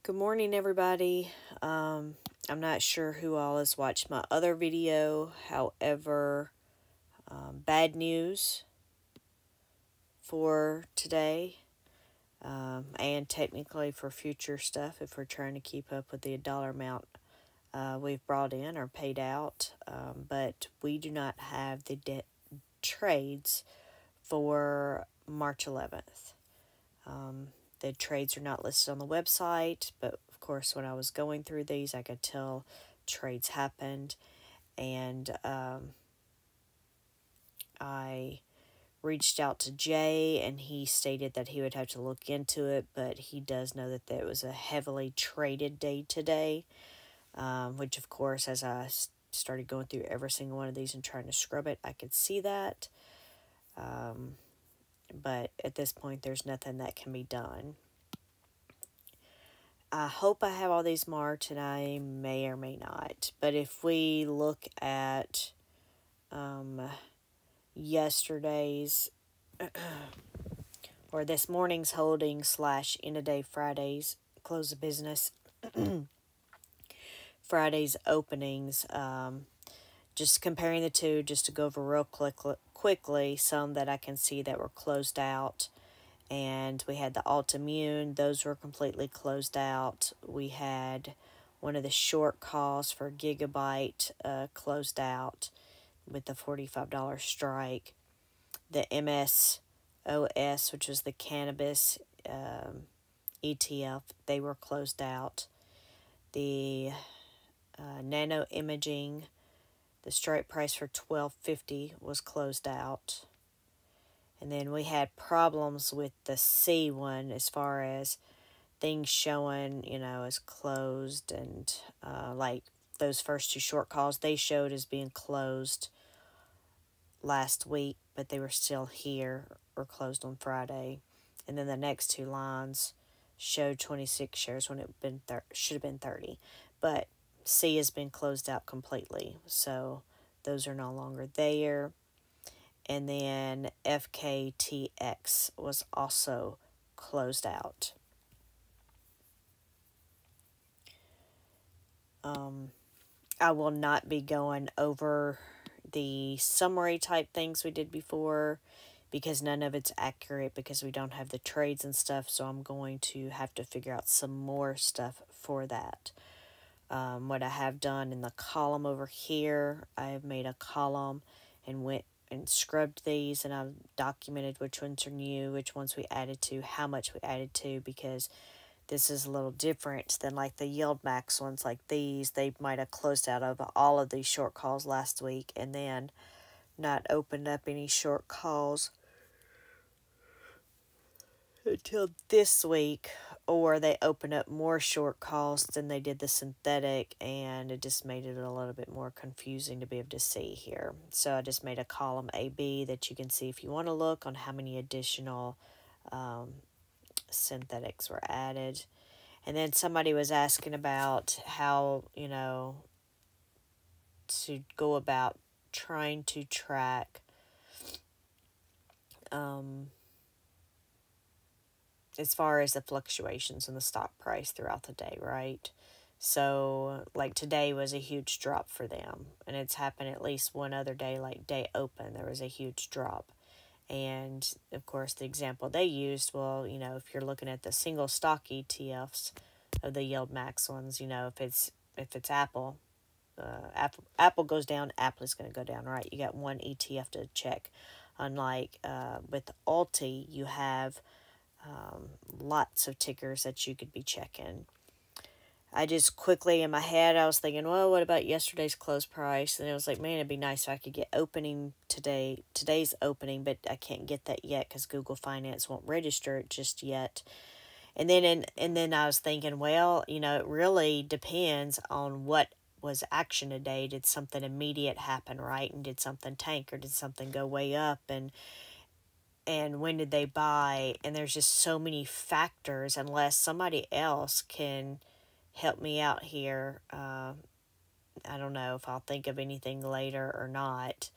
Good morning, everybody. I'm not sure who all has watched my other video. However, bad news for today, and technically for future stuff if we're trying to keep up with the dollar amount we've brought in or paid out. But we do not have the trades for March 11th. The trades are not listed on the website, but of course, when I was going through these, I could tell trades happened, and I reached out to Jay, and he stated that he would have to look into it, but he does know that there was a heavily traded day today, which, of course, as I started going through every single one of these and trying to scrub it, I could see that. But at this point, there's nothing that can be done. I hope I have all these marked, and I may or may not. But if we look at yesterday's or this morning's holding / Intraday Friday's close of business, Friday's openings, just comparing the two, just to go over real quickly, some that I can see that were closed out. And we had the Altimmune, those were completely closed out. We had one of the short calls for Gigabyte closed out with the $45 strike. The MSOS, which was the cannabis ETF, they were closed out. The nano imaging, the strike price for $12.50 was closed out. And then we had problems with the C one as far as things showing, as closed. And like those first two short calls, they showed as being closed last week, but they were still here or closed on Friday. And then the next two lines showed 26 shares when it should have been 30. But C has been closed out completely. So those are no longer there. And then FKTX was also closed out. I will not be going over the summary type things we did before because none of it's accurate because we don't have the trades and stuff. So I'm going to have to figure out some more stuff for that. What I have done in the column over here, I have made a column and went and scrubbed these, and I've documented which ones are new, which ones we added to, how much we added to, because this is a little different than like the Yieldmax ones like these. They might have closed out of all of these short calls last week and then not opened up any short calls until this week, or they open up more short calls than they did the synthetic, and it just made it a little bit more confusing to be able to see here. So I just made a column AB that you can see if you want to look on how many additional synthetics were added. And then somebody was asking about how, to go about trying to track as far as the fluctuations in the stock price throughout the day, right? So, like today was a huge drop for them. And it's happened at least one other day, like day open, there was a huge drop. And, of course, the example they used, well, if you're looking at the single stock ETFs of the Yieldmax ones, if it's Apple, Apple goes down, Apple is going to go down, right? You got one ETF to check. Unlike with ULTY, you have lots of tickers that you could be checking. I just quickly in my head, I was thinking, well, what about yesterday's close price? And it was like, man, it'd be nice if I could get opening today's opening, but I can't get that yet because Google Finance won't register it just yet. And then I was thinking, well, it really depends on what was action today. Did something immediate happen, right? And did something tank, or did something go way up? And when did they buy? And there's just so many factors. Unless somebody else can help me out here, I don't know if I'll think of anything later or not.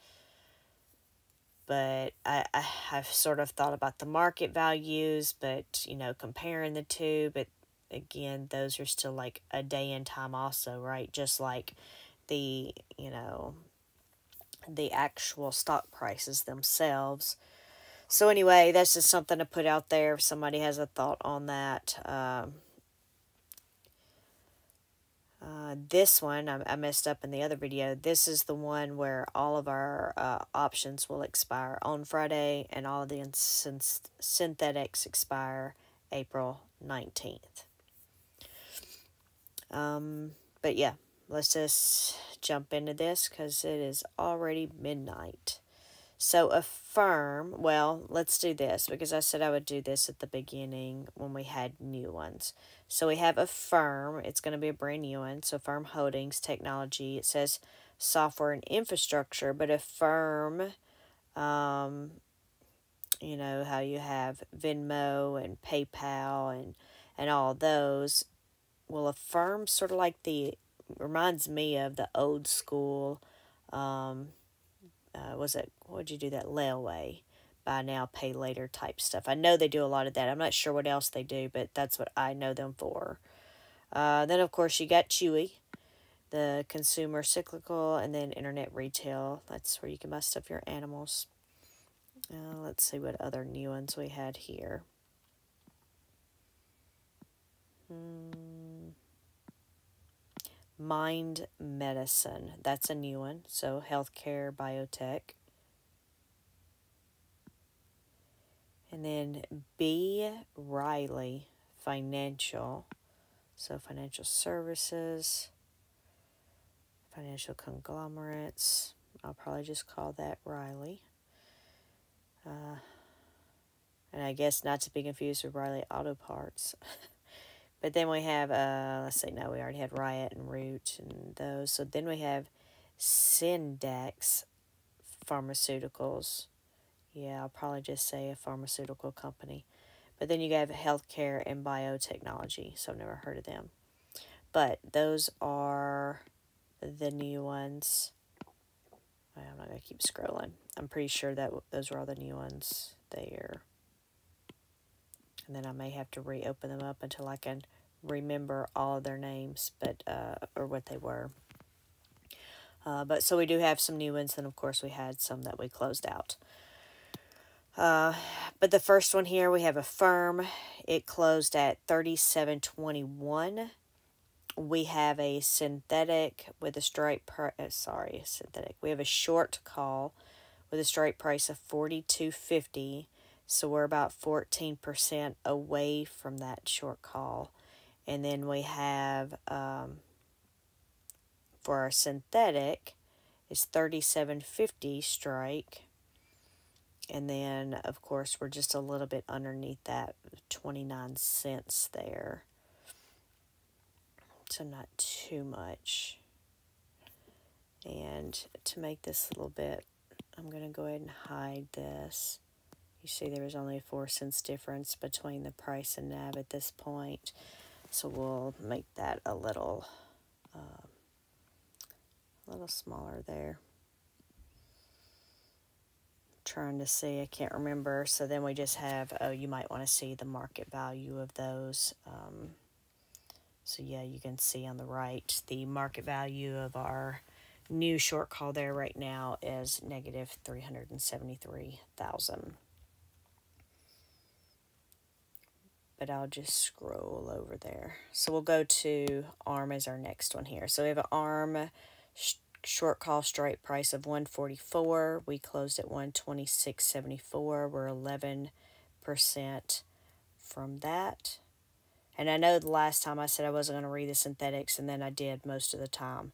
But I've sort of thought about the market values, but comparing the two. But again, those are still like a day in time also, right? Just like the, the actual stock prices themselves. So anyway, that's just something to put out there if somebody has a thought on that. This one, I messed up in the other video. This is the one where all of our options will expire on Friday, and all of the synthetics expire April 19th. But yeah, let's just jump into this because it is already midnight. So Affirm, well, let's do this because I said I would do this at the beginning when we had new ones. So we have Affirm. It's going to be a brand new one. So Affirm Holdings Technology. It says software and infrastructure, but Affirm, you know, how you have Venmo and PayPal and all those. Well, Affirm sort of like reminds me of the old school, what would you do that layaway, buy now, pay later type stuff. I know they do a lot of that. I'm not sure what else they do, but that's what I know them for. Then, of course, you got Chewy, the consumer cyclical, and then internet retail. That's where you can buy stuff for your animals. Let's see what other new ones we had here. Mind Medicine. That's a new one. So healthcare, biotech. And then B. Riley Financial. So financial services, financial conglomerates. I'll probably just call that Riley. And I guess not to be confused with Riley Auto Parts. But then we have, let's see, no, we already had Riot and Root and those. So then we have Syndax Pharmaceuticals. Yeah, I'll probably just say a pharmaceutical company. But then you have healthcare and biotechnology. So I've never heard of them. But those are the new ones. I'm not going to keep scrolling. I'm pretty sure that those are all the new ones there. And then I may have to reopen them up until I can remember all of their names, but or what they were. But so we do have some new ones, and of course we had some that we closed out. But the first one here, we have Affirm. It closed at $37.21. We have a synthetic with a strike price. We have a short call with a strike price of $42.50. So we're about 14% away from that short call. And then we have, for our synthetic, is $37.50 strike. And then, of course, we're just a little bit underneath that, 29 cents there. So not too much. And to make this a little bit, I'm going to go ahead and hide this. You see there was only a 4 cents difference between the price and NAV at this point. So we'll make that a little smaller there. Trying to see, I can't remember. So then we just have, you might want to see the market value of those. So yeah, you can see on the right, the market value of our new short call there right now is negative 373,000. But I'll just scroll over there. So we'll go to ARM as our next one here. So we have an ARM short call strike price of 144. We closed at 126.74. We're 11% from that. And I know the last time I said I wasn't going to read the synthetics, and then I did most of the time.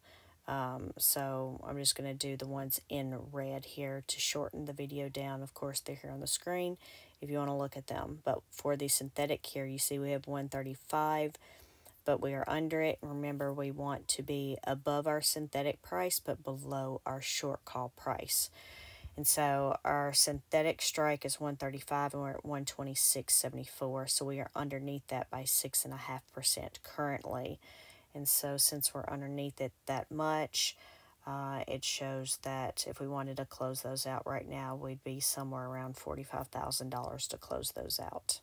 So I'm just going to do the ones in red here to shorten the video down. Of course, they're here on the screen if you want to look at them. But for the synthetic here, you see we have 135, but we are under it. Remember, we want to be above our synthetic price, but below our short call price. And so our synthetic strike is 135, and we're at 126.74. So we are underneath that by 6.5% currently. And so since we're underneath it that much, it shows that if we wanted to close those out right now, we'd be somewhere around $45,000 to close those out.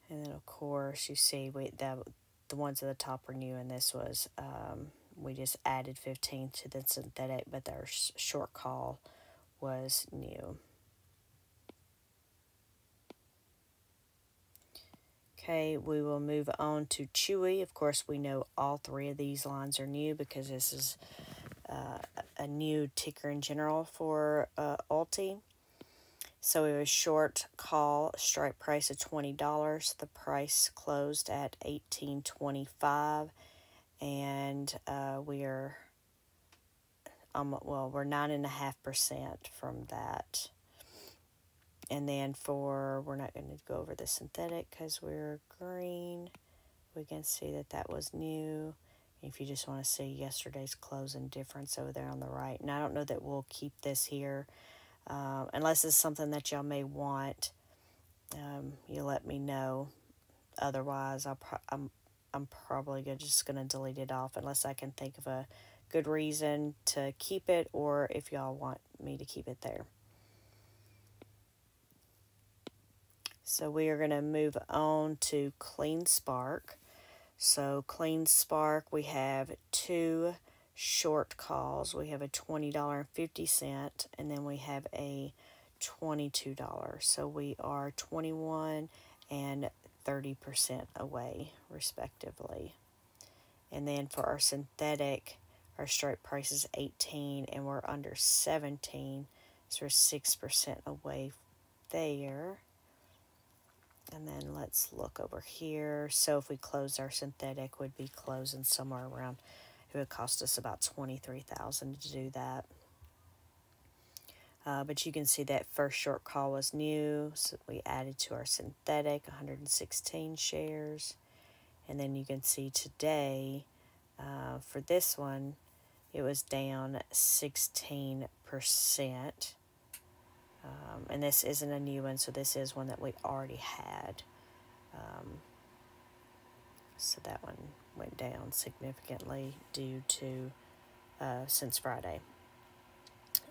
And then of course you see the ones at the top are new, and this was we just added 15 to the synthetic, but our short call was new. Okay, we will move on to Chewy. Of course, we know all three of these lines are new because this is a new ticker in general for ULTY. So it was short call, strike price of $20. The price closed at $18.25, and we are we're 9.5% from that. And then we're not going to go over the synthetic because we're green. We can see that was new. If you just want to see yesterday's closing difference over there on the right. And I don't know that we'll keep this here unless it's something that y'all may want. You let me know. Otherwise, I'm probably just going to delete it off unless I can think of a good reason to keep it, or if y'all want me to keep it there. So we are going to move on to Clean Spark. So Clean Spark, we have two short calls. We have a $20.50, and then we have a $22. So we are 21 and 30% away, respectively. And then for our synthetic, our strike price is 18, and we're under 17, so we're 6% away there. And then let's look over here. So if we closed our synthetic, we'd be closing somewhere around, it would cost us about $23,000 to do that. But you can see that first short call was new, so we added to our synthetic 116 shares. And then you can see today, for this one, it was down 16%. And this isn't a new one, so this is one that we already had. So that one went down significantly due to since Friday.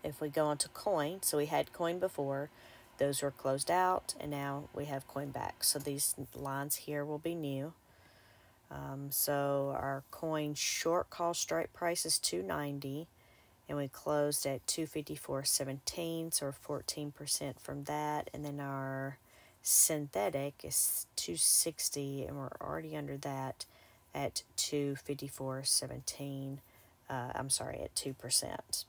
If we go on to coin, so we had coin before, those were closed out, and now we have coin back. So these lines here will be new. So our coin short call strike price is $2.90, and we closed at $254.17, so we're 14% from that. And then our synthetic is $2.60, and we're already under that at $254.17. I'm sorry, at 2%.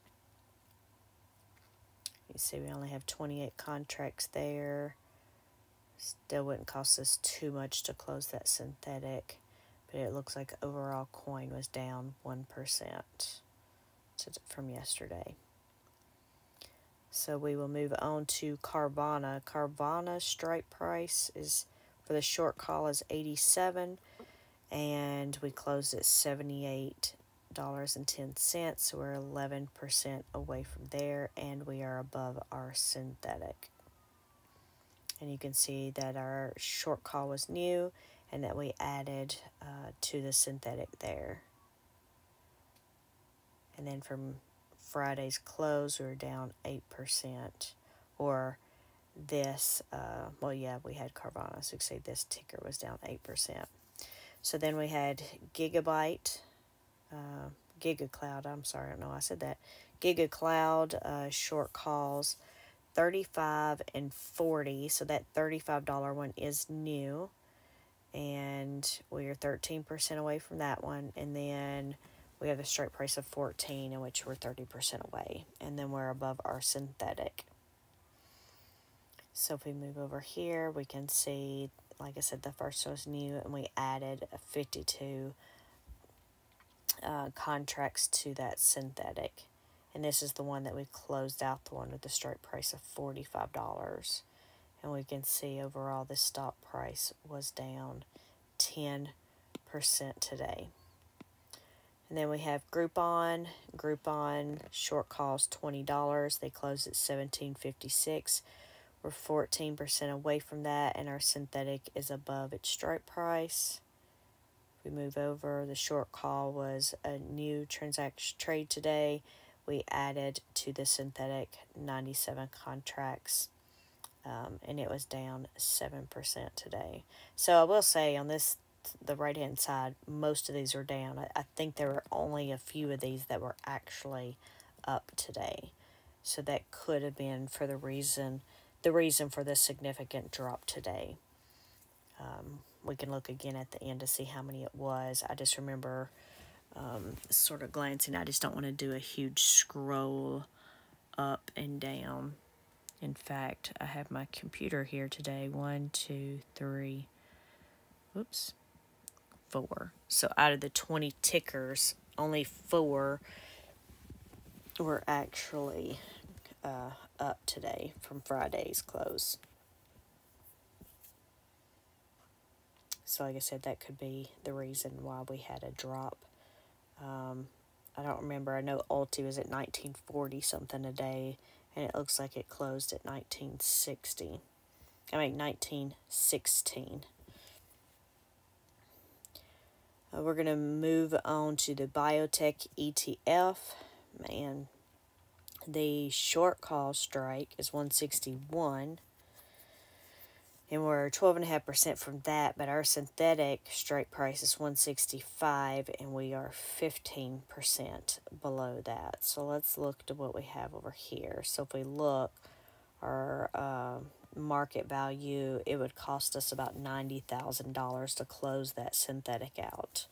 You see we only have 28 contracts there. Still wouldn't cost us too much to close that synthetic, but it looks like overall coin was down 1% from yesterday. So we will move on to Carvana. Carvana strike price is for the short call is 87, and we closed at $78.10, so we're 11% away from there, and we are above our synthetic. And you can see that our short call was new and that we added to the synthetic there. And then from Friday's close, we were down 8%. Or this, well, yeah, we had Carvana, so you can see this ticker was down 8%. So then we had GigaCloud, I'm sorry, I don't know why I said that. GigaCloud short calls 35 and 40, so that $35 one is new, and we are 13% away from that one. And then we have a strike price of 14, in which we're 30% away, and then we're above our synthetic. So if we move over here, we can see, like I said, the first was new, and we added 52 contracts to that synthetic. And this is the one that we closed out, the one with the strike price of $45. And we can see overall the stop price was down 10% today. And then we have Groupon. Groupon short calls $20. They closed at $17.56. We're 14% away from that, and our synthetic is above its strike price. If we move over, the short call was a new transaction trade today. We added to the synthetic 97 contracts and it was down 7% today. So I will say on this, the right hand side, most of these are down. I think there were only a few of these that were actually up today. So that could have been for the reason for this significant drop today. We can look again at the end to see how many it was. I just remember sort of glancing. I just don't want to do a huge scroll up and down. In fact, I have my computer here today. 1, 2, 3, whoops, 4. So out of the 20 tickers, only 4 were actually up today from Friday's close. So like I said, that could be the reason why we had a drop. I don't remember. I know ULTY was at 1940 something a day, and it looks like it closed at 1916. We're going to move on to the biotech ETF. Man, the short call strike is 161. And we're 12.5% from that, but our synthetic strike price is 165, and we are 15% below that. So let's look to what we have over here. So if we look, our market value, it would cost us about $90,000 to close that synthetic out.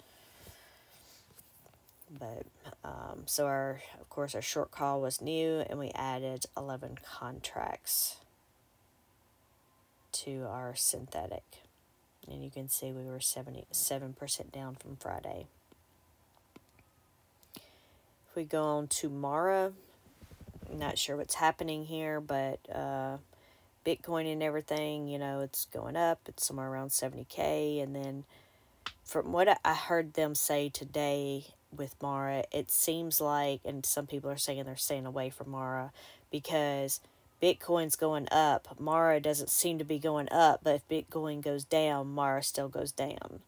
But so of course, our short call was new, and we added 11 contracts to our synthetic, and you can see we were 77% down from Friday. If we go on to Mara, not sure what's happening here, but Bitcoin and everything, it's going up. It's somewhere around 70K, and then from what I heard them say today with Mara, it seems like, and some people are saying they're staying away from Mara because Bitcoin's going up. Mara doesn't seem to be going up, but if Bitcoin goes down, Mara still goes down.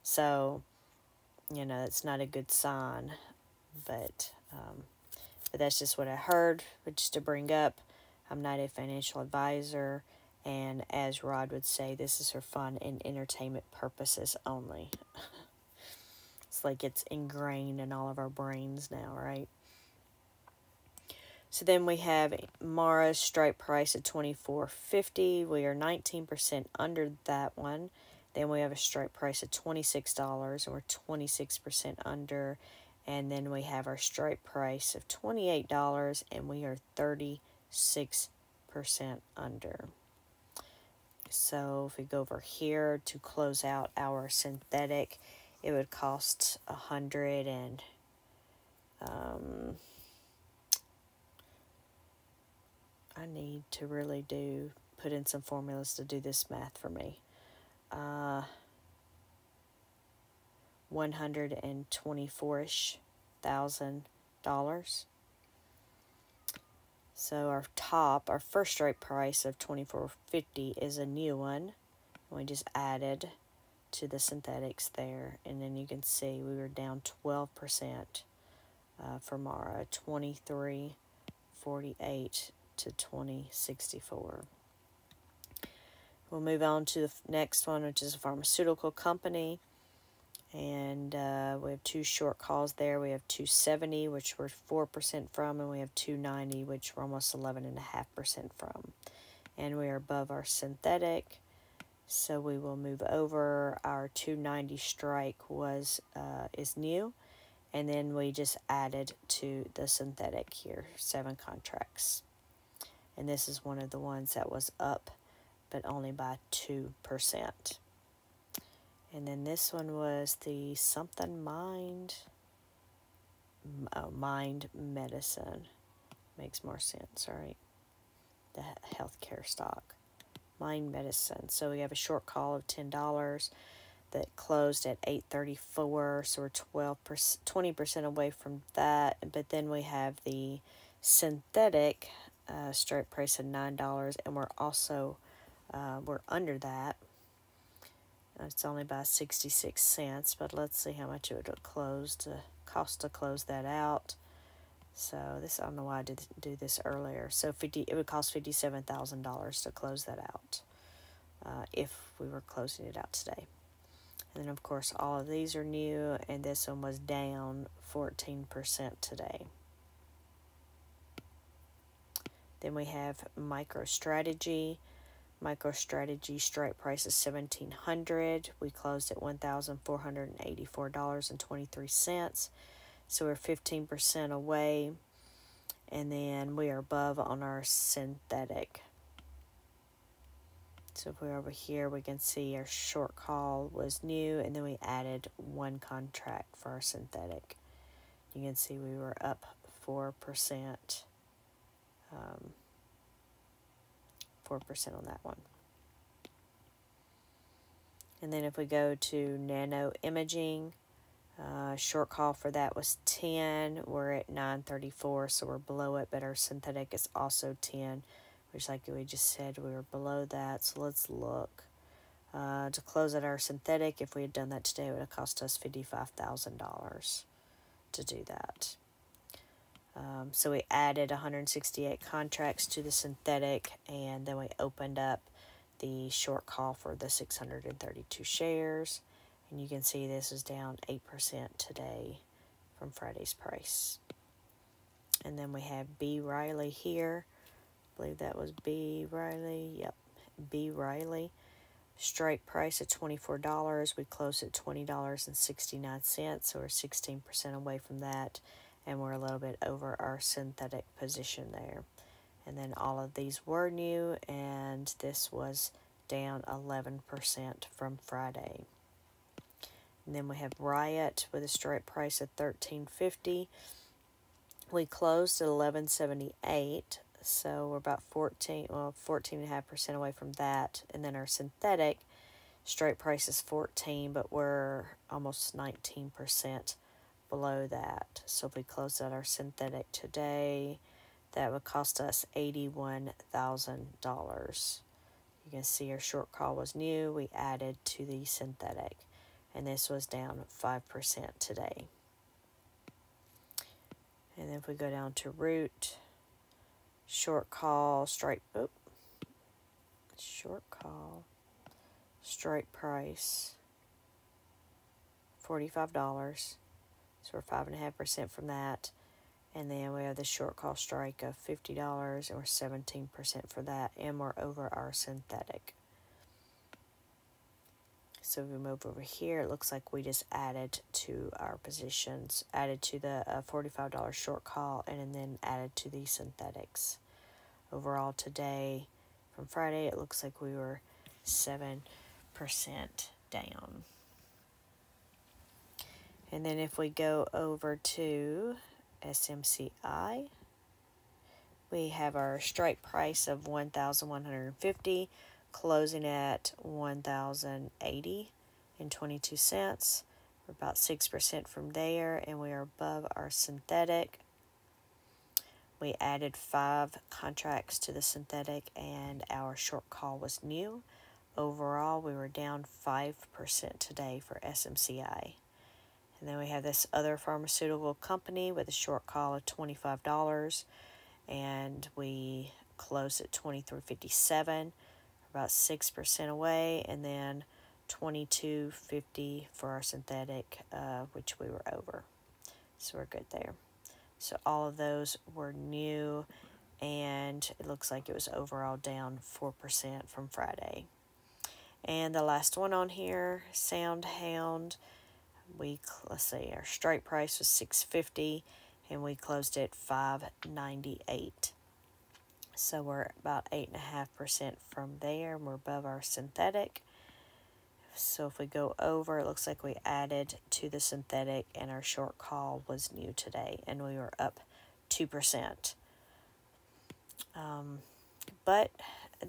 So, it's not a good sign. But that's just what I heard. But just to bring up, I'm not a financial advisor, and as Rod would say, this is for fun and entertainment purposes only. It's like it's ingrained in all of our brains now, right? So then we have Mara's strike price at $24.50. We are 19% under that one. Then we have a strike price of $26, and we're 26% under. And then we have our strike price of $28, and we are 36% under. So if we go over here to close out our synthetic, it would cost $100 and I need to really put in some formulas to do this math for me. $124-ish thousand. So our first strike price of $24.50 is a new one. We just added to the synthetics there, and then you can see we were down 12% for Mara, 23.48 to 20.64. We'll move on to the next one, which is a pharmaceutical company. And we have 2 short calls there. We have 270, which we're 4% from, and we have 290, which we're almost 11.5% from. And we are above our synthetic, so we will move over. Our 290 strike is new, and then we just added to the synthetic here 7 contracts. And this is one of the ones that was up, but only by 2%. And then this one was the something Mind Medicine. Makes more sense, right? The healthcare stock. Mind Medicine. So we have a short call of $10 that closed at $8.34. So we're 20% away from that. But then we have the synthetic strike price of $9, and we're also we're under that. It's only by 66 cents, but let's see how much it would cost to close that out. So this, I don't know why I didn't do this earlier. So it would cost $57,000 to close that out if we were closing it out today. And then, of course, all of these are new, and this one was down 14% today. Then we have MicroStrategy. MicroStrategy strike price is $1,700. We closed at $1,484.23. So we're 15% away. And then we are above on our synthetic. So if we're over here, we can see our short call was new, and then we added one contract for our synthetic. You can see we were up 4%. 4% on that one. And then if we go to nano imaging, short call for that was 10. We're at 934, so we're below it, but our synthetic is also 10, which, like we just said, we were below that. So let's look. To close out our synthetic, if we had done that today, it would have cost us $55,000 to do that. So we added 168 contracts to the synthetic, and then we opened up the short call for the 632 shares. And you can see this is down 8% today from Friday's price. And then we have B. Riley here. I believe that was B. Riley. Yep, B. Riley. Strike price at $24. We closed at $20.69, so we're 16% away from that. And we're a little bit over our synthetic position there. And then all of these were new, and this was down 11% from Friday. And then we have Riot with a strike price of $13.50. We closed at $11.78, so we're about 14.5% away from that. And then our synthetic strike price is 14, but we're almost 19% below that. So if we close out our synthetic today, that would cost us $81,000. You can see our short call was new. We added to the synthetic, and this was down 5% today. And then if we go down to Root, short call, strike price, $45. So we're 5.5% from that. And then we have the short call strike of $50, and we're 17% for that, and we're over our synthetic. So if we move over here, it looks like we just added to our positions, added to the $45 short call, and then added to the synthetics. Overall today, from Friday, it looks like we were 7% down. And then if we go over to SMCI, we have our strike price of $1,150, closing at $1,080.22. We're about 6% from there, and we are above our synthetic. We added 5 contracts to the synthetic, and our short call was new. Overall, we were down 5% today for SMCI. And then we have this other pharmaceutical company with a short call of $25, and we closed at $23.57, about 6% away, and then $22.50 for our synthetic, which we were over. So we're good there. So all of those were new, and it looks like it was overall down 4% from Friday. And the last one on here, SoundHound. Let's see, our strike price was $6.50, and we closed at $5.98. So we're about 8.5% from there, and we're above our synthetic. So if we go over, it looks like we added to the synthetic, and our short call was new today, and we were up 2%. But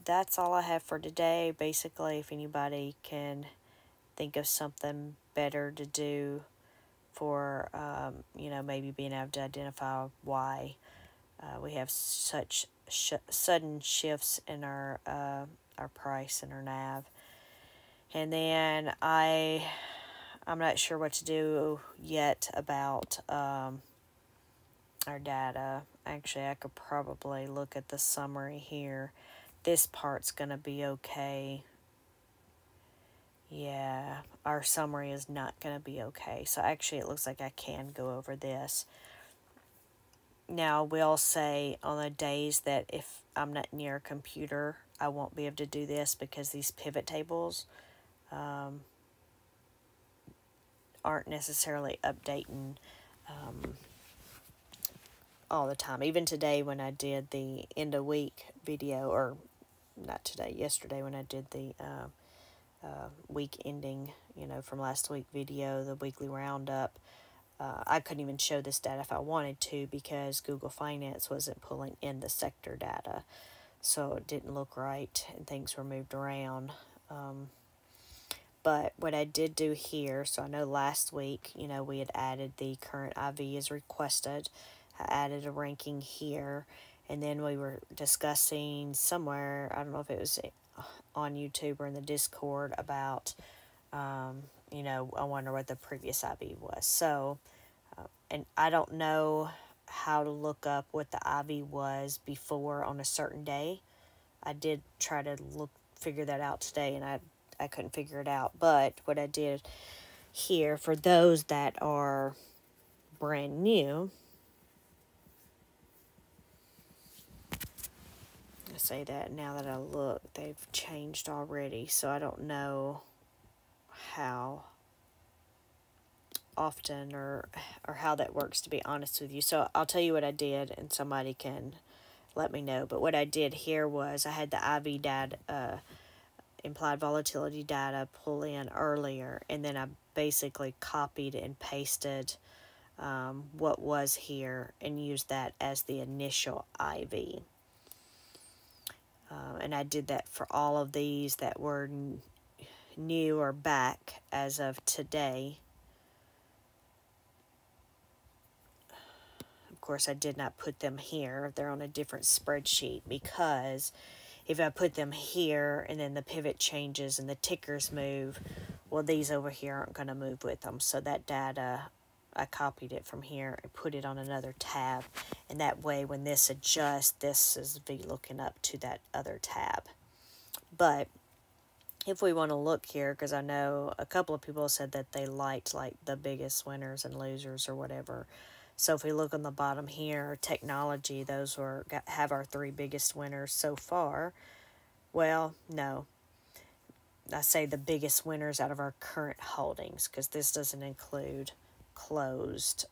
that's all I have for today. Basically, if anybody can think of something better to do for, maybe being able to identify why we have such sudden shifts in our price and our NAV. And then I'm not sure what to do yet about our data. Actually, I could probably look at the summary here. This part's going to be okay. Yeah, our summary is not going to be okay. So actually, it looks like I can go over this. Now, I will say on the days that if I'm not near a computer, I won't be able to do this because these pivot tables aren't necessarily updating all the time. Even today when I did the end of week video, or not today, yesterday when I did the week ending, from last week video, the weekly roundup, I couldn't even show this data if I wanted to because Google Finance wasn't pulling in the sector data. So it didn't look right and things were moved around. But what I did do here, so I know last week, we had added the current IV as requested. I added a ranking here. And then we were discussing somewhere, I don't know if it was on YouTube or in the Discord, about, I wonder what the previous IV was. So, and I don't know how to look up what the IV was before on a certain day. I did try to figure that out today, and I couldn't figure it out. But what I did here, for those that are brand new, I say that now that I look, they've changed already, so I don't know how often or how that works, to be honest with you. So I'll tell you what I did, and somebody can let me know. But what I did here was I had the IV data, implied volatility data, pull in earlier, and then I basically copied and pasted what was here and used that as the initial IV. And I did that for all of these that were new or back as of today. Of course, I did not put them here. They're on a different spreadsheet because if I put them here and then the pivot changes and the tickers move, well, these over here aren't going to move with them. So that data, I copied it from here and put it on another tab. And that way, when this adjusts, this is looking up to that other tab. But if we want to look here, because I know a couple of people said that they liked like the biggest winners and losers or whatever. So if we look on the bottom here, technology, those have our 3 biggest winners so far. Well, no. I say the biggest winners out of our current holdings, because this doesn't include closed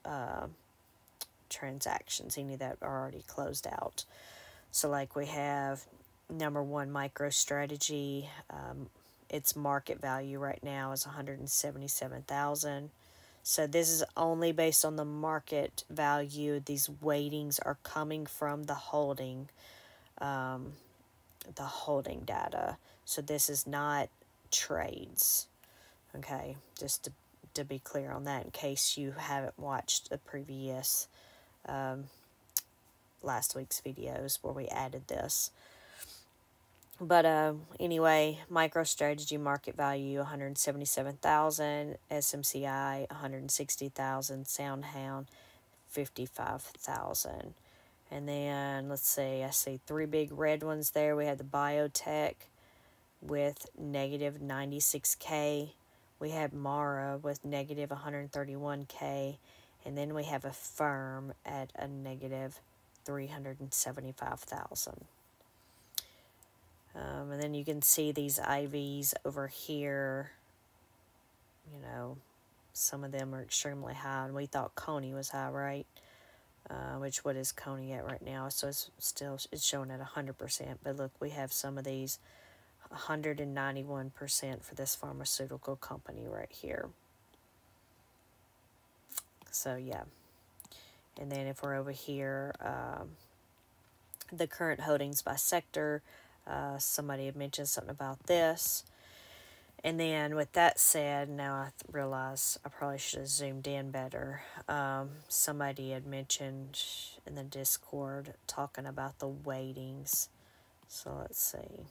transactions, any that are already closed out. So like we have number 1, MicroStrategy. Its market value right now is $177,000. So this is only based on the market value. These weightings are coming from the holding data. So this is not trades. Okay, just to be clear on that, in case you haven't watched the previous last week's videos where we added this. But anyway, MicroStrategy market value $177,000, SMCI $160,000, SoundHound $55,000. And then let's see, I see 3 big red ones there. We have the biotech with negative 96K. We have Mara with negative 131K. And then we have a firm at a negative 375,000. And then you can see these IVs over here. Some of them are extremely high, and we thought Coney was high, right? Which, what is Coney at right now? So it's showing at 100%. But look, we have some of these 191% for this pharmaceutical company right here. So yeah. And then if we're over here, the current holdings by sector. Somebody had mentioned something about this. And then with that said, now I realize I probably should have zoomed in better. Somebody had mentioned in the Discord talking about the weightings. So let's see.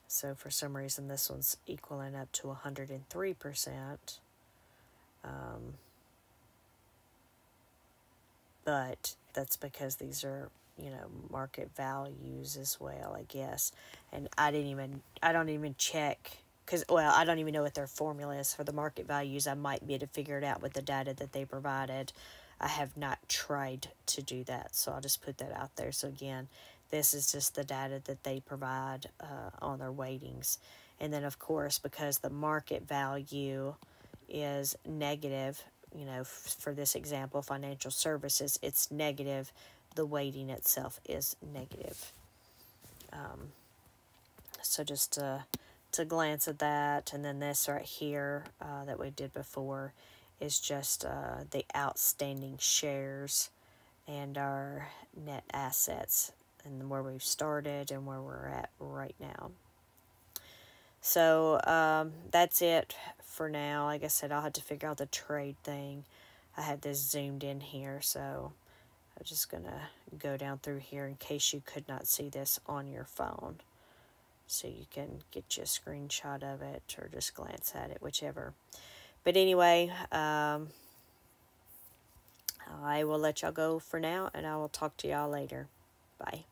So for some reason this one's equaling up to 103%. but that's because these are, you know, market values as well, I guess. And I don't even check, because, well, I don't even know what their formula is for the market values. I might be able to figure it out with the data that they provided. I have not tried to do that, so I'll just put that out there. So again, this is just the data that they provide on their weightings. And then, of course, because the market value is negative, you know, for this example, financial services, it's negative. The weighting itself is negative. So just to glance at that, and then this right here that we did before is just the outstanding shares and our net assets, and where we've started and where we're at right now. So that's it for now. Like I said, I'll have to figure out the trade thing. I had this zoomed in here, so I'm just going to go down through here in case you could not see this on your phone. So you can get you a screenshot of it or just glance at it, whichever. But anyway, I will let y'all go for now, and I will talk to y'all later. Bye.